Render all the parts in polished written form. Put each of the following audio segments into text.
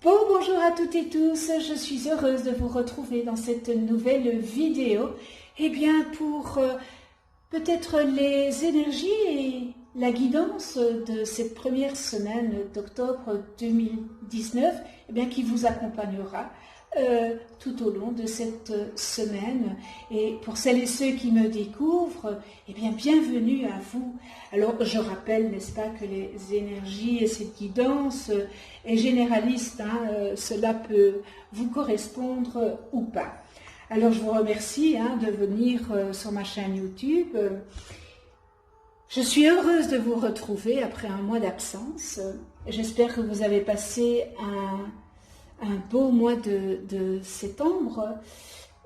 Bonjour à toutes et tous, je suis heureuse de vous retrouver dans cette nouvelle vidéo. Pour peut-être les énergies et la guidance de cette première semaine d'octobre 2019, qui vous accompagnera tout au long de cette semaine. Et pour celles et ceux qui me découvrent, bienvenue à vous. Alors je rappelle, n'est-ce pas, que les énergies et cette guidance est généraliste, cela peut vous correspondre ou pas. Alors je vous remercie de venir sur ma chaîne YouTube. Je suis heureuse de vous retrouver après un mois d'absence. J'espère que vous avez passé un beau mois de septembre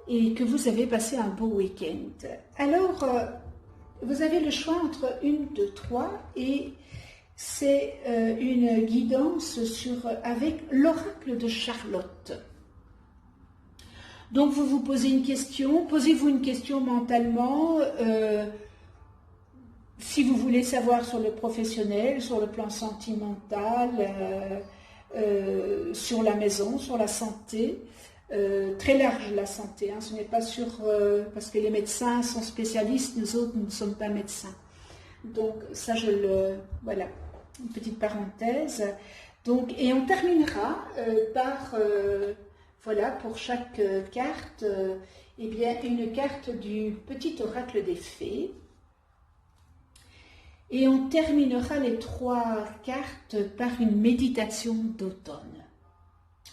et que vous avez passé un beau week-end. Alors, vous avez le choix entre une de trois et c'est une guidance avec l'oracle de Charlotte. Donc, vous vous posez une question, posez-vous une question mentalement, si vous voulez savoir sur le professionnel, sur le plan sentimental, sur la maison, sur la santé, très large la santé, ce n'est pas parce que les médecins sont spécialistes, nous autres nous ne sommes pas médecins. Donc ça voilà, une petite parenthèse. Donc, et on terminera par, voilà, pour chaque carte, une carte du petit oracle des fées. Et on terminera les trois cartes par une méditation d'automne.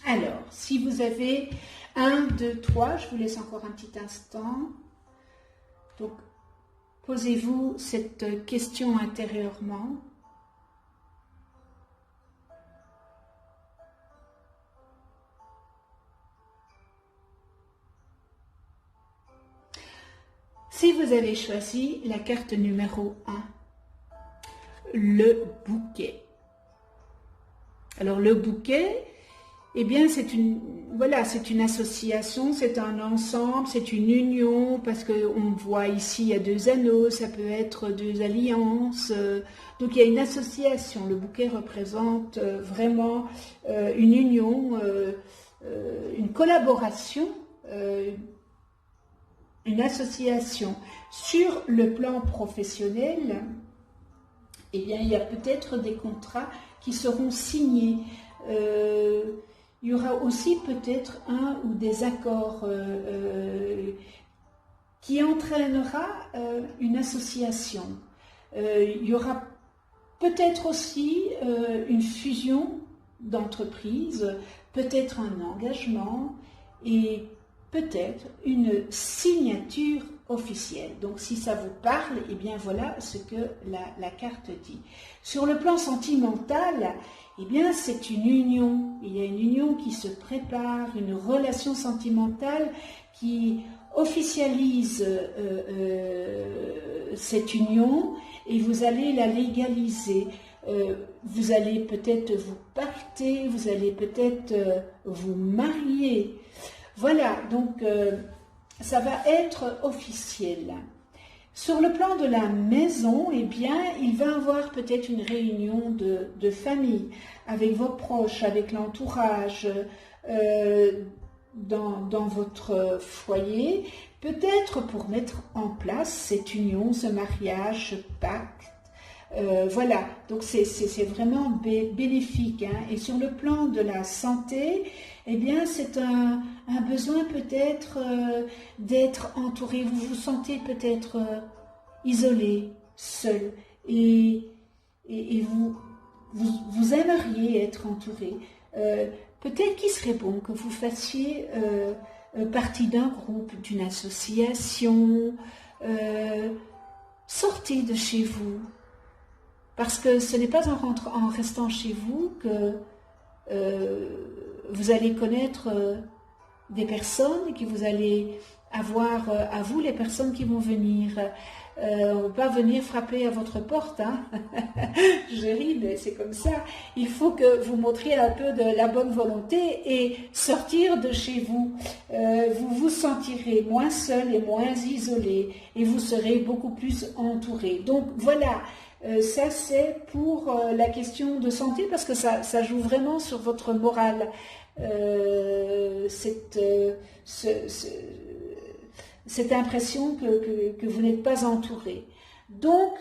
Alors, si vous avez 1, 2, 3, je vous laisse encore un petit instant. Donc, posez-vous cette question intérieurement. Si vous avez choisi la carte numéro 1, le bouquet. Alors le bouquet, c'est une association, c'est un ensemble, c'est une union, parce qu'on voit ici, il y a 2 anneaux, ça peut être 2 alliances, donc il y a une association. Le bouquet représente vraiment une union, une collaboration, une association. Sur le plan professionnel, il y a peut-être des contrats qui seront signés. Il y aura aussi peut-être un ou des accords qui entraînera une association. Il y aura peut-être aussi une fusion d'entreprises, peut-être un engagement et peut-être une signature officielle. Donc si ça vous parle, voilà ce que la carte dit. Sur le plan sentimental, c'est une union. Il y a une union qui se prépare, une relation sentimentale qui officialise cette union et vous allez la légaliser. Vous allez peut-être vous pacter, vous allez peut-être vous marier. Voilà, donc ça va être officiel. Sur le plan de la maison, il va y avoir peut-être une réunion de famille avec vos proches, avec l'entourage, dans votre foyer, peut-être pour mettre en place cette union, ce mariage, ce pacte. Voilà, donc c'est vraiment bénéfique. Et sur le plan de la santé, c'est un besoin peut-être d'être entouré. Vous vous sentez peut-être isolé, seul, et vous aimeriez être entouré. Peut-être qu'il serait bon que vous fassiez partie d'un groupe, d'une association. Sortez de chez vous. Parce que ce n'est pas en restant chez vous que vous allez connaître des personnes, que vous allez avoir à vous les personnes qui vont venir. On ne va pas venir frapper à votre porte. Je ris, mais c'est comme ça. Il faut que vous montriez un peu de la bonne volonté et sortir de chez vous. Vous vous sentirez moins seul et moins isolé et vous serez beaucoup plus entouré. Donc voilà. Ça, c'est pour la question de santé, parce que ça joue vraiment sur votre morale. Cette impression que vous n'êtes pas entouré. Donc,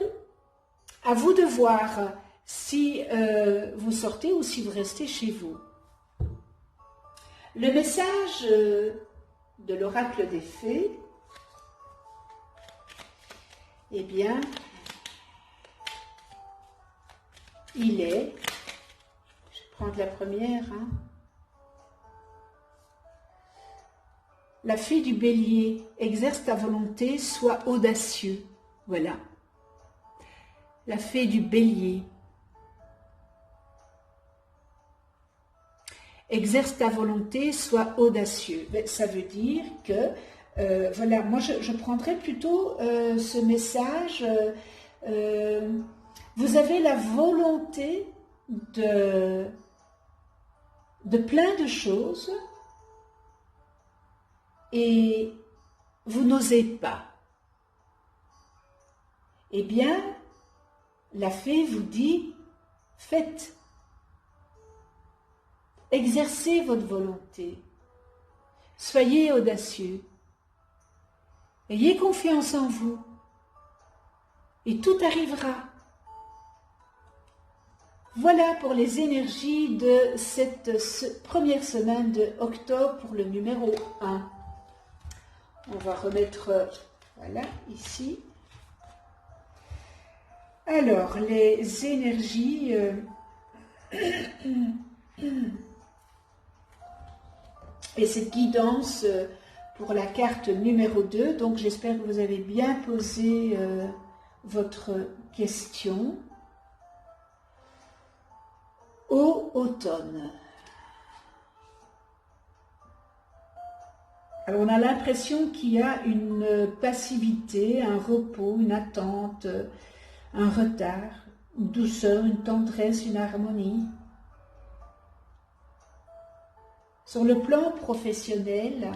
à vous de voir si vous sortez ou si vous restez chez vous. Le message de l'oracle des fées, eh bien, il est, je vais prendre la première, hein, la fée du bélier, exerce ta volonté, sois audacieux. Voilà. La fée du bélier. Exerce ta volonté, sois audacieux. Ça veut dire que, voilà, moi je prendrais plutôt ce message, vous avez la volonté de plein de choses et vous n'osez pas. Eh bien, la fée vous dit, faites. Exercez votre volonté. Soyez audacieux. Ayez confiance en vous. Et tout arrivera. Voilà pour les énergies de cette première semaine de octobre pour le numéro 1. On va remettre, voilà, ici. Alors, les énergies... et cette guidance pour la carte numéro 2. Donc, j'espère que vous avez bien posé votre question. Au automne. Alors, on a l'impression qu'il y a une passivité, un repos, une attente, un retard, une douceur, une tendresse, une harmonie. Sur le plan professionnel,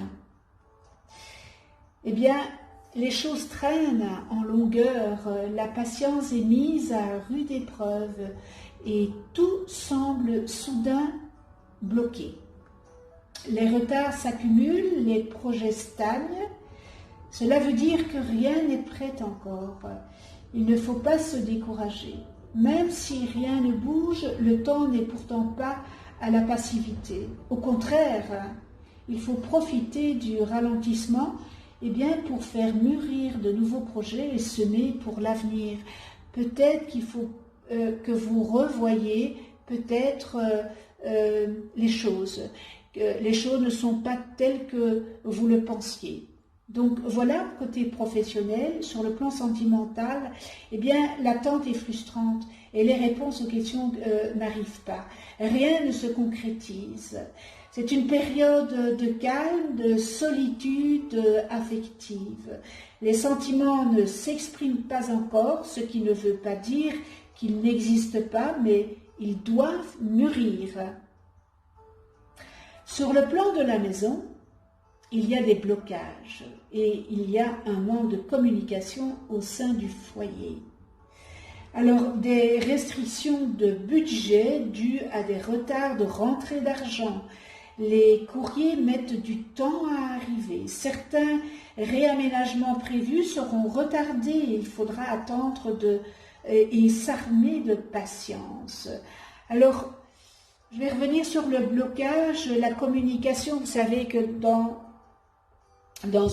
eh bien, les choses traînent en longueur, la patience est mise à rude épreuve et tout semble soudain bloqué. Les retards s'accumulent, les projets stagnent. Cela veut dire que rien n'est prêt encore. Il ne faut pas se décourager. Même si rien ne bouge, le temps n'est pourtant pas à la passivité. Au contraire, il faut profiter du ralentissement pour faire mûrir de nouveaux projets et semer pour l'avenir. Peut-être qu'il faut que vous revoyiez peut-être les choses. Les choses ne sont pas telles que vous le pensiez. Donc voilà, côté professionnel, sur le plan sentimental, l'attente est frustrante et les réponses aux questions n'arrivent pas. Rien ne se concrétise. C'est une période de calme, de solitude affective. Les sentiments ne s'expriment pas encore, ce qui ne veut pas dire qu'ils n'existent pas, mais ils doivent mûrir. Sur le plan de la maison, il y a des blocages et il y a un manque de communication au sein du foyer. Alors, des restrictions de budget dues à des retards de rentrée d'argent. Les courriers mettent du temps à arriver. Certains réaménagements prévus seront retardés. Il faudra attendre et s'armer de patience. Alors, je vais revenir sur le blocage, la communication. Vous savez que dans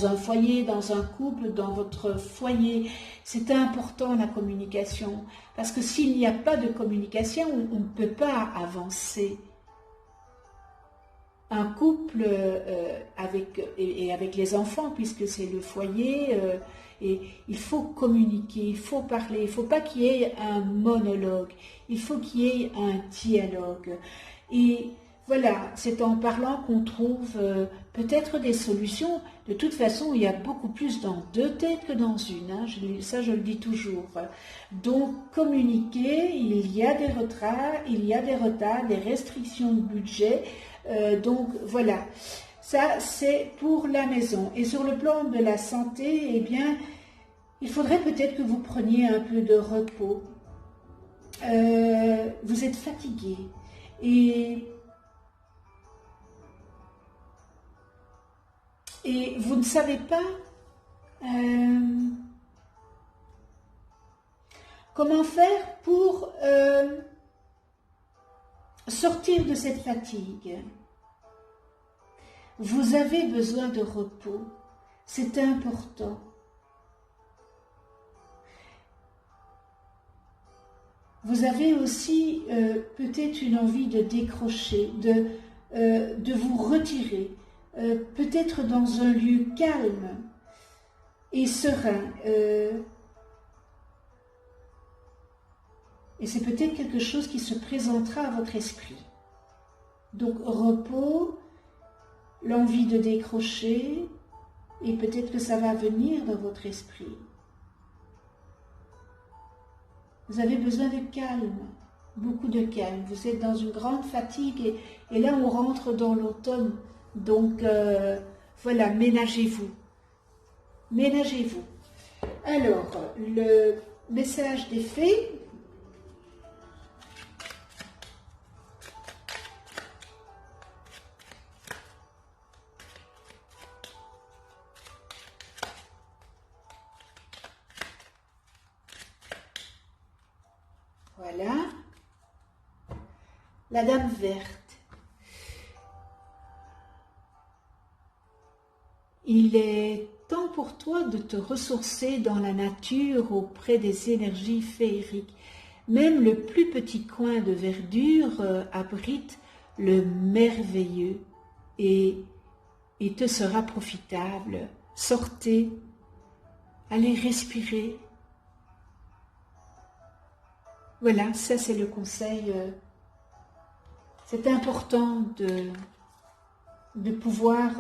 un foyer, dans un couple, dans votre foyer, c'est important la communication. Parce que s'il n'y a pas de communication, on ne peut pas avancer. Un couple avec les enfants, puisque c'est le foyer, et il faut communiquer, il faut parler, il ne faut pas qu'il y ait un monologue, il faut qu'il y ait un dialogue. Et voilà, c'est en parlant qu'on trouve peut-être des solutions. De toute façon, il y a beaucoup plus dans deux têtes que dans une, hein. Ça je le dis toujours. Donc communiquer, il y a des retards, des restrictions de budget. Donc voilà, ça c'est pour la maison. Et sur le plan de la santé, il faudrait peut-être que vous preniez un peu de repos. vous êtes fatigué et vous ne savez pas comment faire pour sortir de cette fatigue. Vous avez besoin de repos, c'est important. Vous avez aussi peut-être une envie de décrocher, de vous retirer, peut-être dans un lieu calme et serein. Et c'est peut-être quelque chose qui se présentera à votre esprit. Donc repos, l'envie de décrocher, et peut-être que ça va venir dans votre esprit. Vous avez besoin de calme, beaucoup de calme. Vous êtes dans une grande fatigue et là on rentre dans l'automne. Donc voilà, ménagez-vous. Ménagez-vous. Alors, le message des fées. Voilà. La dame verte. Il est temps pour toi de te ressourcer dans la nature auprès des énergies féeriques. Même le plus petit coin de verdure abrite le merveilleux et te sera profitable. Sortez, allez respirer. Voilà, ça c'est le conseil. C'est important de pouvoir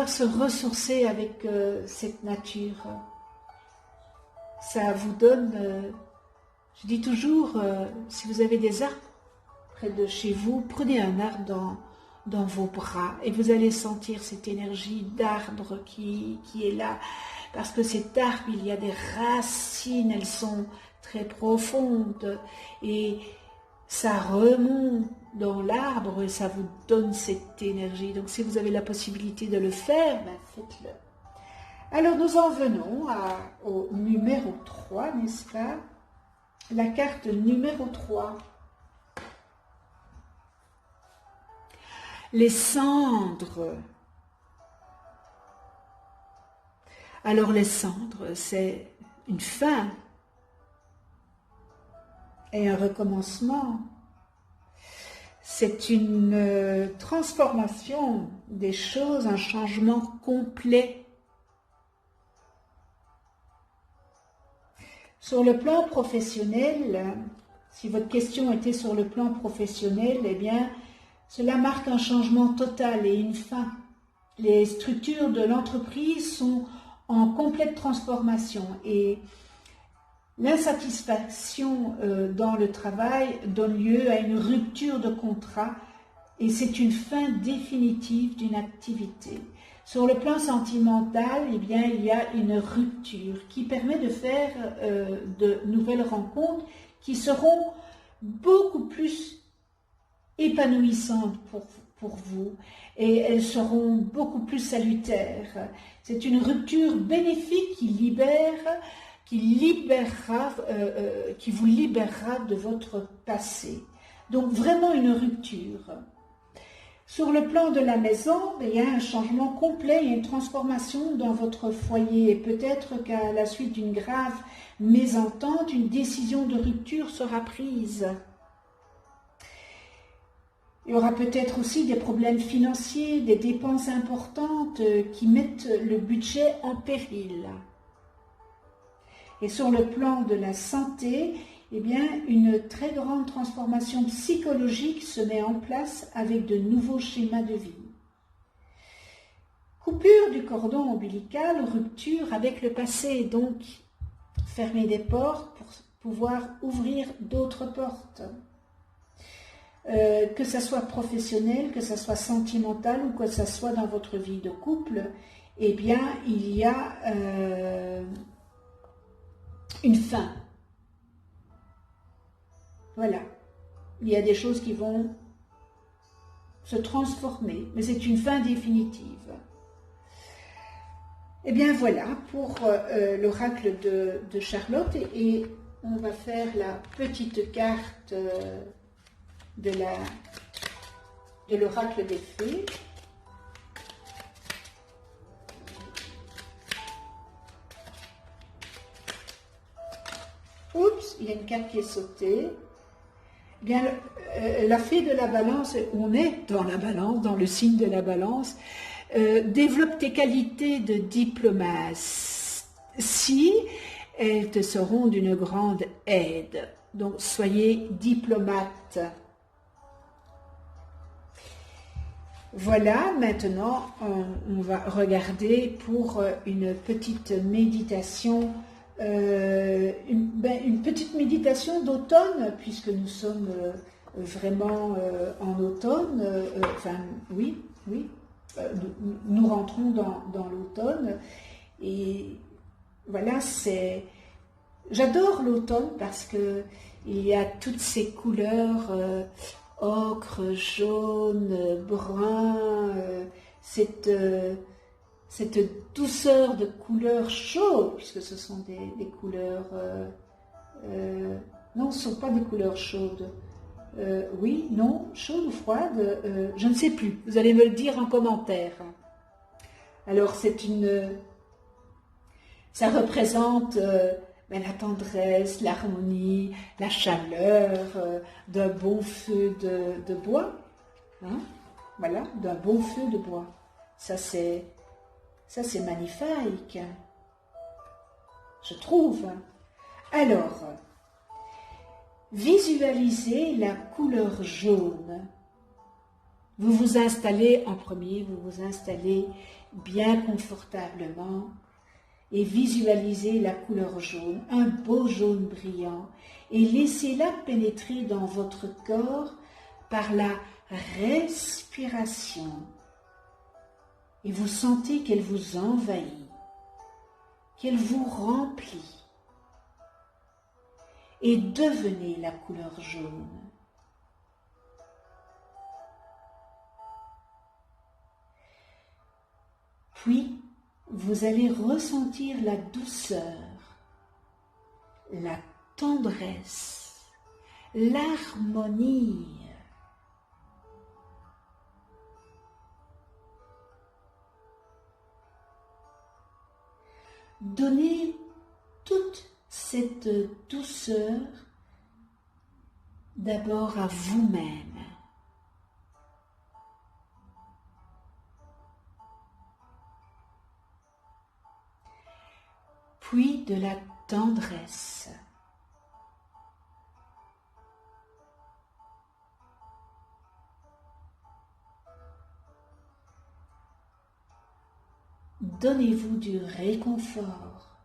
se ressourcer avec cette nature. Ça vous donne, je dis toujours, si vous avez des arbres près de chez vous, prenez un arbre dans vos bras et vous allez sentir cette énergie d'arbre qui est là. Parce que cet arbre, il y a des racines, elles sont très profondes et ça remonte dans l'arbre et ça vous donne cette énergie. Donc si vous avez la possibilité de le faire, ben faites-le. Alors nous en venons au numéro 3, n'est-ce pas? La carte numéro 3. Les cendres. Alors les cendres, c'est une fin et un recommencement. C'est une transformation des choses, un changement complet. Sur le plan professionnel, si votre question était sur le plan professionnel, eh bien, cela marque un changement total et une fin. Les structures de l'entreprise sont en complète transformation et l'insatisfaction dans le travail donne lieu à une rupture de contrat et c'est une fin définitive d'une activité. Sur le plan sentimental, eh bien, il y a une rupture qui permet de faire de nouvelles rencontres qui seront beaucoup plus épanouissantes pour vous et elles seront beaucoup plus salutaires. C'est une rupture bénéfique qui vous libérera de votre passé. Donc vraiment une rupture. Sur le plan de la maison, il y a un changement complet, il y a une transformation dans votre foyer et peut-être qu'à la suite d'une grave mésentente, une décision de rupture sera prise. Il y aura peut-être aussi des problèmes financiers, des dépenses importantes qui mettent le budget en péril. Et sur le plan de la santé, eh bien, une très grande transformation psychologique se met en place avec de nouveaux schémas de vie. Coupure du cordon ombilical, rupture avec le passé, donc fermer des portes pour pouvoir ouvrir d'autres portes. Que ça soit professionnel, que ça soit sentimental ou que ça soit dans votre vie de couple, eh bien, il y a une fin. Voilà. Il y a des choses qui vont se transformer, mais c'est une fin définitive. Et bien voilà pour l'oracle de Charlotte, et on va faire la petite carte de l'oracle des fées. Oups, il y a une carte qui est sautée. Eh bien, la fée de la balance, on est dans la balance, dans le signe de la balance, développe tes qualités de diplomatie, elles te seront d'une grande aide. Donc, soyez diplomate. Voilà, maintenant, on va regarder pour une petite méditation, une petite méditation d'automne, puisque nous sommes vraiment en automne, enfin, oui, nous rentrons dans l'automne, et voilà, j'adore l'automne parce que il y a toutes ces couleurs ocre, jaune, brun, cette douceur de couleurs chaudes, puisque ce sont des couleurs, non, ce ne sont pas des couleurs chaudes, oui, non, chaudes ou froides, je ne sais plus, vous allez me le dire en commentaire. Alors ça représente la tendresse, l'harmonie, la chaleur d'un bon feu de bois, hein? Voilà, d'un bon feu de bois. Ça c'est magnifique, je trouve. Alors, visualisez la couleur jaune. Vous vous installez en premier, vous vous installez bien confortablement et visualisez la couleur jaune, un beau jaune brillant, et laissez-la pénétrer dans votre corps par la respiration. Et vous sentez qu'elle vous envahit, qu'elle vous remplit. Et devenez la couleur jaune. Puis, vous allez ressentir la douceur, la tendresse, l'harmonie. Donnez toute cette douceur d'abord à vous-même. Puis de la tendresse. Donnez-vous du réconfort.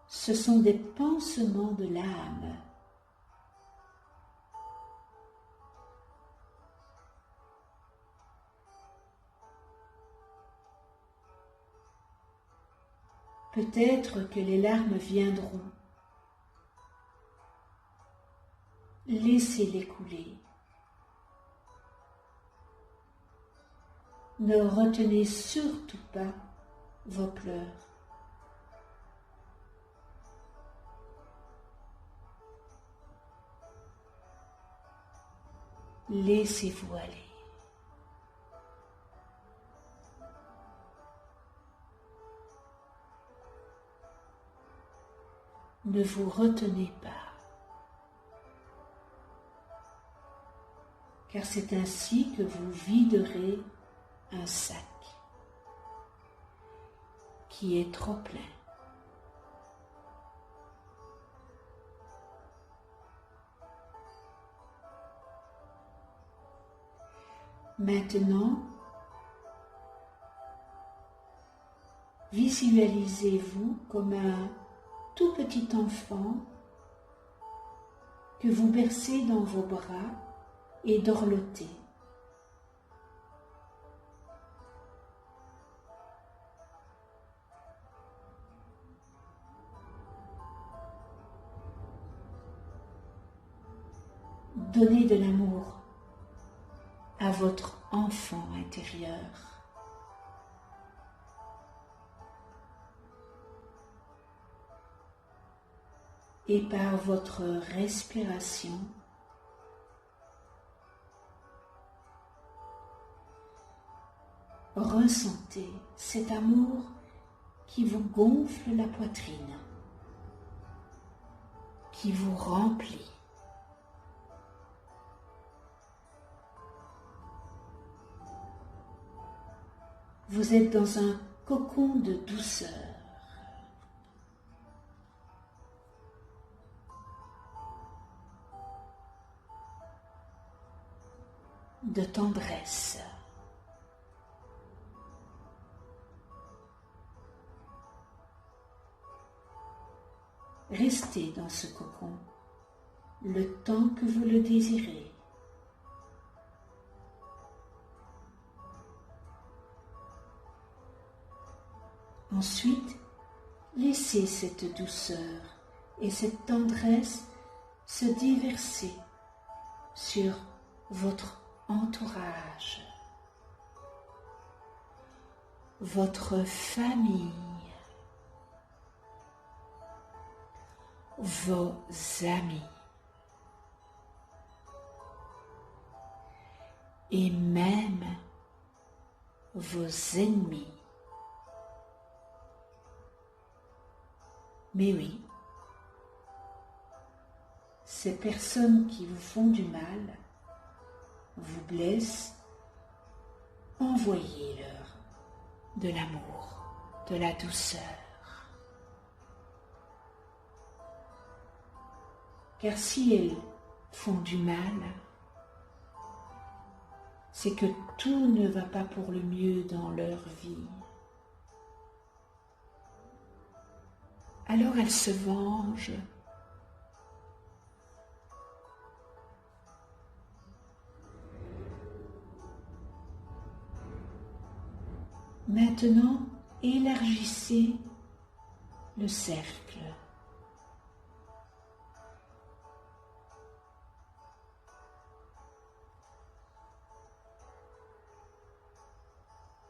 Ce sont des pansements de l'âme. Peut-être que les larmes viendront. Laissez-les couler. Ne retenez surtout pas vos pleurs. Laissez-vous aller. Ne vous retenez pas, car c'est ainsi que vous viderez un sac qui est trop plein. Maintenant, visualisez-vous comme un tout petit enfant que vous bercez dans vos bras et dorlotez. donnez de l'amour à votre enfant intérieur. Et par votre respiration, ressentez cet amour qui vous gonfle la poitrine, qui vous remplit. Vous êtes dans un cocon de douceur, de tendresse. Restez dans ce cocon le temps que vous le désirez. Ensuite, laissez cette douceur et cette tendresse se déverser sur votre entourage, votre famille, vos amis et même vos ennemis. Mais oui, ces personnes qui vous font du mal, vous blessent, envoyez-leur de l'amour, de la douceur. Car si elles font du mal, c'est que tout ne va pas pour le mieux dans leur vie. Alors elles se vengent. Maintenant, élargissez le cercle.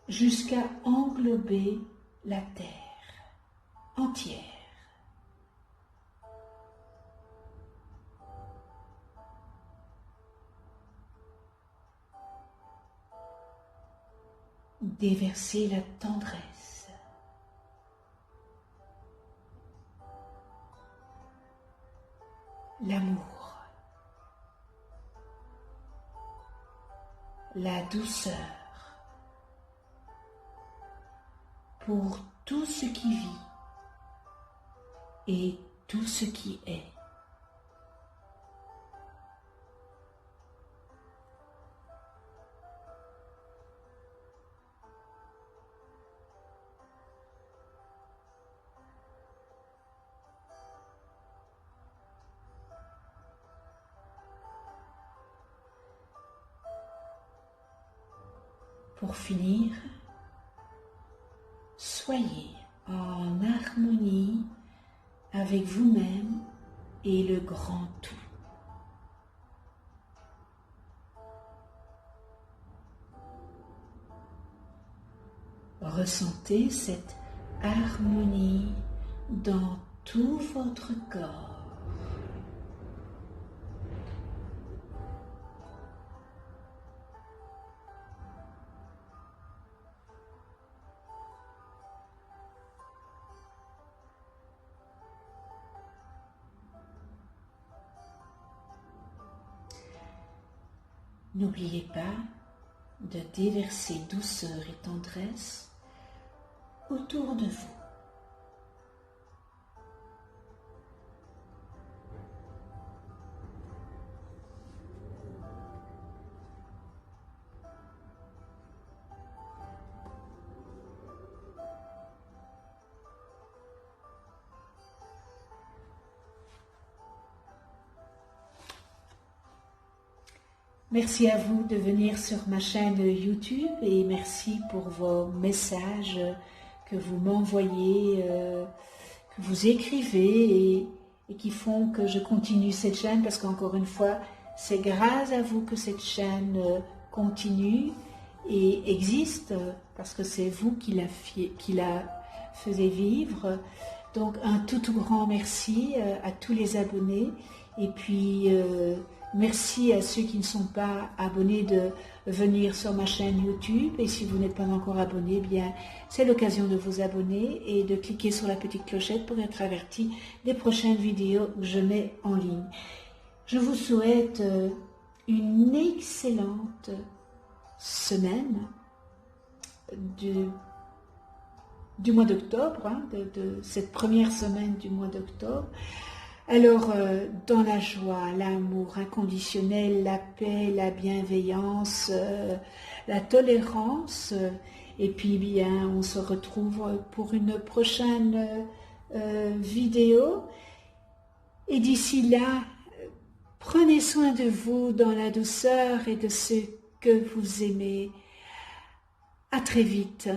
Jusqu'à englober la terre entière. Déversez la tendresse, l'amour, la douceur pour tout ce qui vit et tout ce qui est. Pour finir, soyez en harmonie avec vous-même et le grand tout. Ressentez cette harmonie dans tout votre corps. N'oubliez pas de déverser douceur et tendresse autour de vous. Merci à vous de venir sur ma chaîne YouTube et merci pour vos messages que vous m'envoyez, que vous écrivez et qui font que je continue cette chaîne parce qu'encore une fois, c'est grâce à vous que cette chaîne continue et existe, parce que c'est vous qui la faisiez vivre. Donc un tout grand merci à tous les abonnés, et puis merci à ceux qui ne sont pas abonnés de venir sur ma chaîne YouTube, et si vous n'êtes pas encore abonné, eh bien c'est l'occasion de vous abonner et de cliquer sur la petite clochette pour être averti des prochaines vidéos que je mets en ligne. Je vous souhaite une excellente semaine du mois d'octobre, hein, de cette première semaine du mois d'octobre. Alors, dans la joie, l'amour inconditionnel, la paix, la bienveillance, la tolérance, et puis bien, on se retrouve pour une prochaine vidéo. Et d'ici là, prenez soin de vous dans la douceur et de ceux que vous aimez. À très vite.